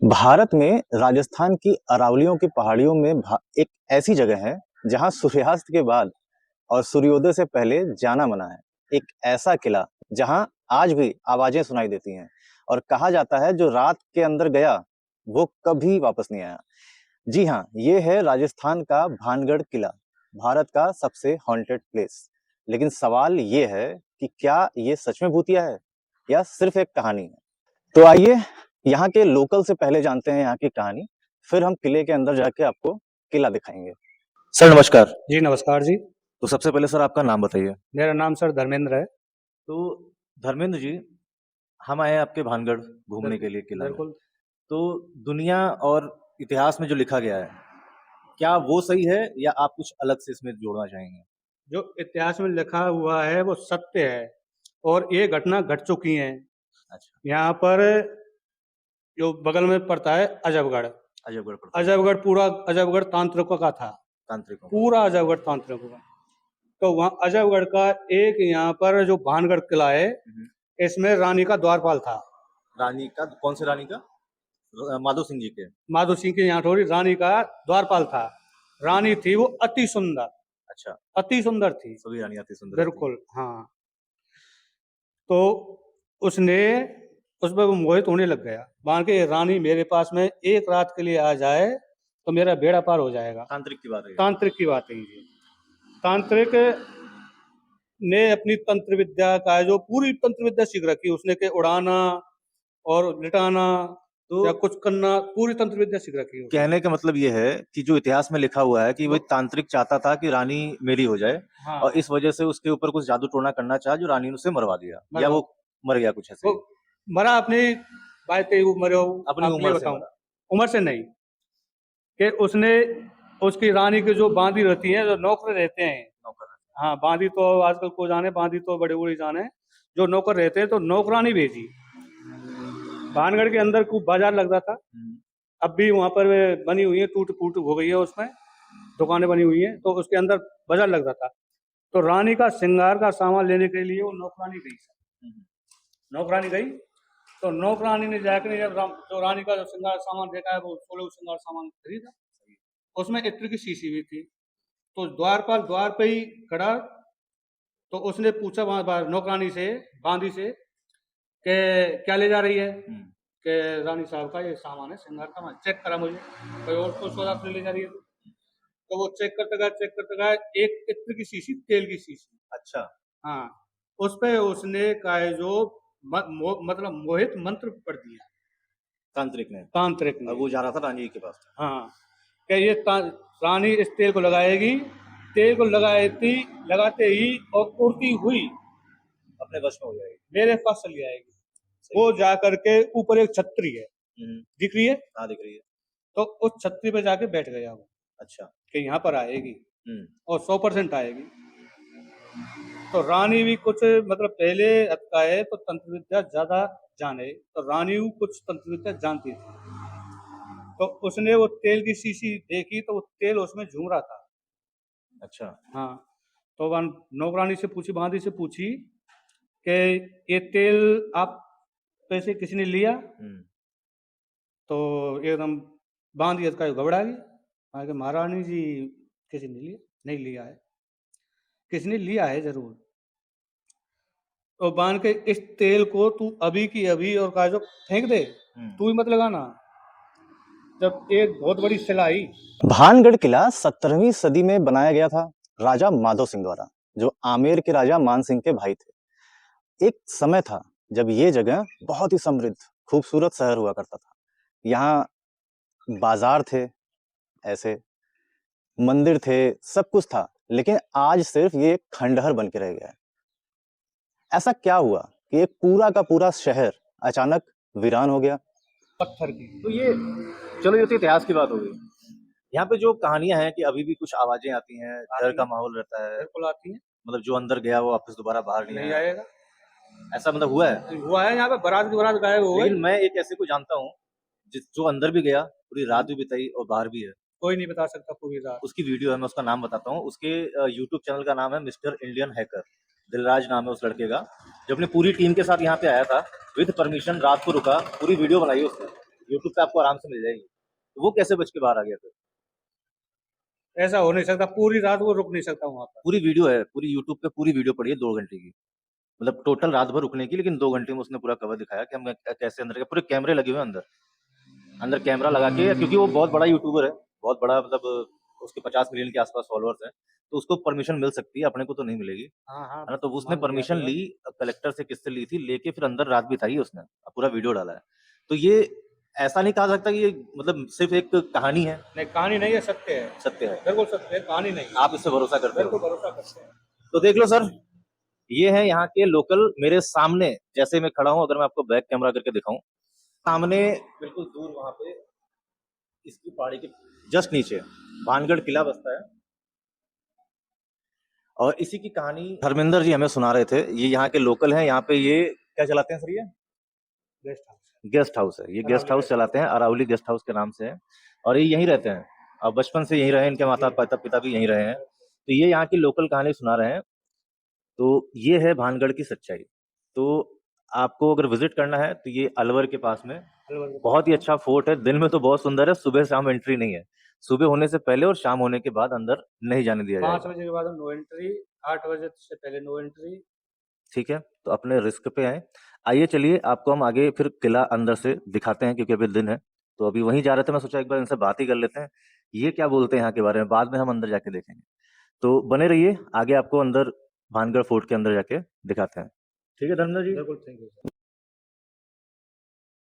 भारत में राजस्थान की अरावलियों की पहाड़ियों में एक ऐसी जगह है जहां सूर्यास्त के बाद और सूर्योदय से पहले जाना मना है। एक ऐसा किला जहां आज भी आवाजें सुनाई देती हैं और कहा जाता है जो रात के अंदर गया वो कभी वापस नहीं आया। जी हाँ, ये है राजस्थान का भानगढ़ किला, भारत का सबसे हॉन्टेड प्लेस। लेकिन सवाल ये है कि क्या ये सच में भूतिया है या सिर्फ एक कहानी है। तो आइए यहाँ के लोकल से पहले जानते हैं यहाँ की कहानी, फिर हम किले के अंदर जाके आपको किला दिखाएंगे। सर नमस्कार। जी नमस्कार जी। तो सबसे पहले सर आपका नाम बताइए। मेरा नाम सर धर्मेंद्र है। तो धर्मेंद्र जी, हम आए आपके भानगढ़ घूमने के लिए किला में। बिल्कुल। तो दुनिया और इतिहास में जो लिखा गया है, क्या वो सही है या आप कुछ अलग से इसमें जोड़ना चाहेंगे? जो इतिहास में लिखा हुआ है वो सत्य है और ये घटना घट चुकी है। अच्छा, यहाँ पर जो बगल में पड़ता है अजबगढ़। अजबगढ़ पड़ता है। अजबगढ़ पूरा अजबगढ़ तांत्रिकों का था। तांत्रिकों का। पूरा अजबगढ़ तांत्रिकों का। तो वहाँ अजबगढ़ का एक यहाँ पर जो भानगढ़ किला है, इसमें रानी का द्वारपाल था। रानी का? कौन से रानी का? माधो सिंह जी के? माधो सिंह की यहाँ थोड़ी रानी का द्वारपाल था। रानी थी वो अति सुंदर। अच्छा, अति सुंदर थी। सभी रानी अति सुंदर थी। बिल्कुल, हाँ। तो उसने उस पर वो मोहित होने लग गया। मान के रानी मेरे पास में एक रात के लिए आ जाए तो मेरा बेड़ा पार हो जाएगा। तांत्रिक की बात है ये। तांत्रिक की बात है ये। तांत्रिक ने अपनी तंत्र विद्या का जो पूरी तंत्र विद्या सीख रखी उसने, के उड़ाना और लिटाना या तो कुछ करना, पूरी तंत्र विद्या सीख रखी है। कहने का मतलब ये है कि जो इतिहास में लिखा हुआ है कि वही तांत्रिक चाहता था कि रानी मेरी हो जाए, हाँ। और इस वजह से उसके ऊपर कुछ जादू टोना करना चाहा जो रानी ने उसे मरवा दिया, या वो मर गया कुछ ऐसे वो ही? मरा अपनी बात मरे हो अपनी आप उम्र ये से बताऊं। मरा। उम्र से नहीं, कि उसने उसकी रानी की जो बांदी रहती है, जो नौकर रहते हैं। नौकर। हाँ, बांदी तो आजकल को जाने, बांदी तो बड़े बूढ़े जाने। जो नौकर रहते हैं तो नौकरानी भेजी। भानगढ़ के अंदर खूब बाजार लगता था। अब भी वहां पर वे बनी हुई है, टूट फूट हो गई है, उसमें दुकानें बनी हुई हैं, तो उसके अंदर बाजार लगता था। तो रानी का श्रृंगार का सामान लेने के लिए वो नौकरानी गई। नौकरानी गई तो नौकरानी ने जाकर जब जो रानी का जो श्रृंगार सामान देखा है, वो 16 श्रृंगार सामान खरीदा। उसमें इत्र की शीशी भी थी। तो द्वारपाल द्वार पे ही खड़ा, तो उसने पूछा वहां नौकरानी से, बांदी से, कि क्या ले जा रही है? कि रानी साहब का ये सामान है, श्रृंगार का सामान, चेक करा मुझे, कोई और तो सौदा तो ले जा रही है। तो वो चेक करते गए, एक इत्र की शीशी, तेल की शीशी। अच्छा। हाँ, उस पे उसने का जो मतलब मोहित मंत्र पढ़ दिया तांत्रिक ने। तांत्रिक ने। अब वो जा रहा था रानी जी के पास। हाँ, कि ये रानी इस तेल को लगाएगी। तेल को लगाते ही और उड़ती हुई अपने वश में हो जाएगी, मेरे पास चली आएगी। वो जा करके ऊपर एक छतरी है, दिख रही है? हाँ दिख रही है। तो उस छतरी पे जाके बैठ गया वो। अच्छा। कि यहाँ पर आएगी और 100% आएगी। तो रानी भी कुछ मतलब पहले है तो तंत्र विद्या ज्यादा जाने, तो रानी भी कुछ तंत्र विद्या जानती थी। तो उसने वो तेल की शीशी देखी तो वो तेल उसमें झूम रहा था। अच्छा। हाँ, तो वह नौकरानी से पूछी, बांदी से पूछी कि ये तेल आप पैसे किसने लिया? तो एकदम बांदी का घबरा गई। कहा कि महारानी जी किसी ने लिया नहीं लिया है, किसने लिया है जरूर। तो बांध के इस तेल को तू अभी की अभी और काजो फेंक दे, तू भी मत लगाना। जब एक बहुत बड़ी सिलाई। भानगढ़ किला 17वीं सदी में बनाया गया था राजा माधो सिंह द्वारा, जो आमेर के राजा मान सिंह के भाई थे। एक समय था जब ये जगह बहुत ही समृद्ध खूबसूरत शहर हुआ करता था। यहाँ बाजार थे, ऐसे मंदिर थे, सब कुछ था, लेकिन आज सिर्फ ये खंडहर बन के रह गया है। ऐसा क्या हुआ कि एक पूरा का पूरा शहर अचानक वीरान हो गया? पत्थर की। तो ये, चलो ये तो इतिहास की बात हो गई। यहाँ पे जो कहानियां हैं कि अभी भी कुछ आवाजें आती हैं, डर का माहौल रहता है, बिल्कुल आती है। मतलब जो अंदर गया वो वापस दोबारा बाहर नहीं आया, आएगा। ऐसा मतलब हुआ है? हुआ है, यहाँ पे बारात की बारात गायब हो गई। लेकिन मैं एक ऐसे को जानता हूँ जो अंदर भी गया, पूरी रात भी बिताई और बाहर भी है। कोई नहीं बता सकता पूरी रात। उसकी वीडियो है, मैं उसका नाम बताता हूँ। उसके यूट्यूब चैनल का नाम है मिस्टर इंडियन हैकर, दिलराज नाम है उस लड़के का, जो अपनी पूरी टीम के साथ यहाँ पे आया था, विद परमिशन रात को रुका, पूरी वीडियो बनाई उसने। यूट्यूब पे आपको आराम से मिल जाएगी। तो वो कैसे बच के बाहर आ गया फिर? ऐसा हो नहीं सकता, पूरी रात वो रुक नहीं सकता वहां पर। पूरी वीडियो है, पूरी यूट्यूब पे पूरी वीडियो पड़ी है 2 घंटे की। मतलब टोटल रात भर रुकने की, लेकिन 2 घंटे में उसने पूरा कवर दिखाया कि हम कैसे अंदर गए। पूरे कैमरे लगे हुए हैं अंदर। अंदर कैमरा लगा के, क्योंकि वो बहुत बड़ा यूट्यूबर है, बहुत बड़ा, मतलब उसके 50 मिलियन के आसपास फॉलोअर्स हैं, तो उसको परमिशन मिल सकती है, अपने को तो नहीं मिलेगी, हाँ हाँ, है ना? तो उसने मान लिया परमिशन गया। ली, कलेक्टर से किससे ली थी, लेके फिर अंदर रात बिताई है उसने, पूरा वीडियो डाला है। तो ये ऐसा नहीं कहा सकता कि ये मतलब सिर्फ एक कहानी है, नहीं, कहानी नहीं है, सत्य है, सत्य है। बिल्कुल सत्य है, कहानी नहीं है। आप इस पे भरोसा करते बिल्कुल हो? भरोसा करते हैं। तो देख लो सर, ये है यहाँ के लोकल। मेरे सामने जैसे मैं खड़ा हूँ, अगर मैं आपको बैक कैमरा करके दिखाऊं, सामने बिल्कुल दूर वहां पे इसकी पहाड़ी के जस्ट नीचे भानगढ़ किला बसता है। और इसी की कहानी धर्मेंद्र जी हमें सुना रहे थे। ये यहाँ के लोकल हैं। यहाँ पे ये क्या चलाते हैं सर? ये गेस्ट हाउस, गेस्ट हाउस है। ये गेस्ट अरावली हाउस गेस्ट चलाते हैं, अरावली गेस्ट हाउस के नाम से है। और ये यहीं रहते हैं, और बचपन से यहीं रहे हैं, इनके माता पिता भी यहीं रहे हैं। तो ये यहाँ की लोकल कहानी सुना रहे हैं। तो ये है भानगढ़ की सच्चाई। तो आपको अगर विजिट करना है तो ये अलवर के पास में अलवर के बहुत ही पास अच्छा फोर्ट है। दिन में तो बहुत सुंदर है, सुबह शाम एंट्री नहीं है। सुबह होने से पहले और शाम होने के बाद अंदर नहीं जाने दिया 5 जाएगा। बजे के बाद नो एंट्री, 8 बजे से पहले नो एंट्री। ठीक है, तो अपने रिस्क पे आए। आइए चलिए, आपको हम आगे फिर किला अंदर से दिखाते हैं, क्योंकि अभी दिन है। तो अभी वहीं जा रहे थे, मैं सोचा एक बार इनसे बात ही कर लेते हैं, ये क्या बोलते हैं यहाँ के बारे में, बाद में हम अंदर जाके देखेंगे। तो बने रहिए, आगे आपको अंदर भानगढ़ फोर्ट के अंदर जाके दिखाते हैं। ठीक है धर्मेंद्र जी। बिल्कुल, थैंक यू सर।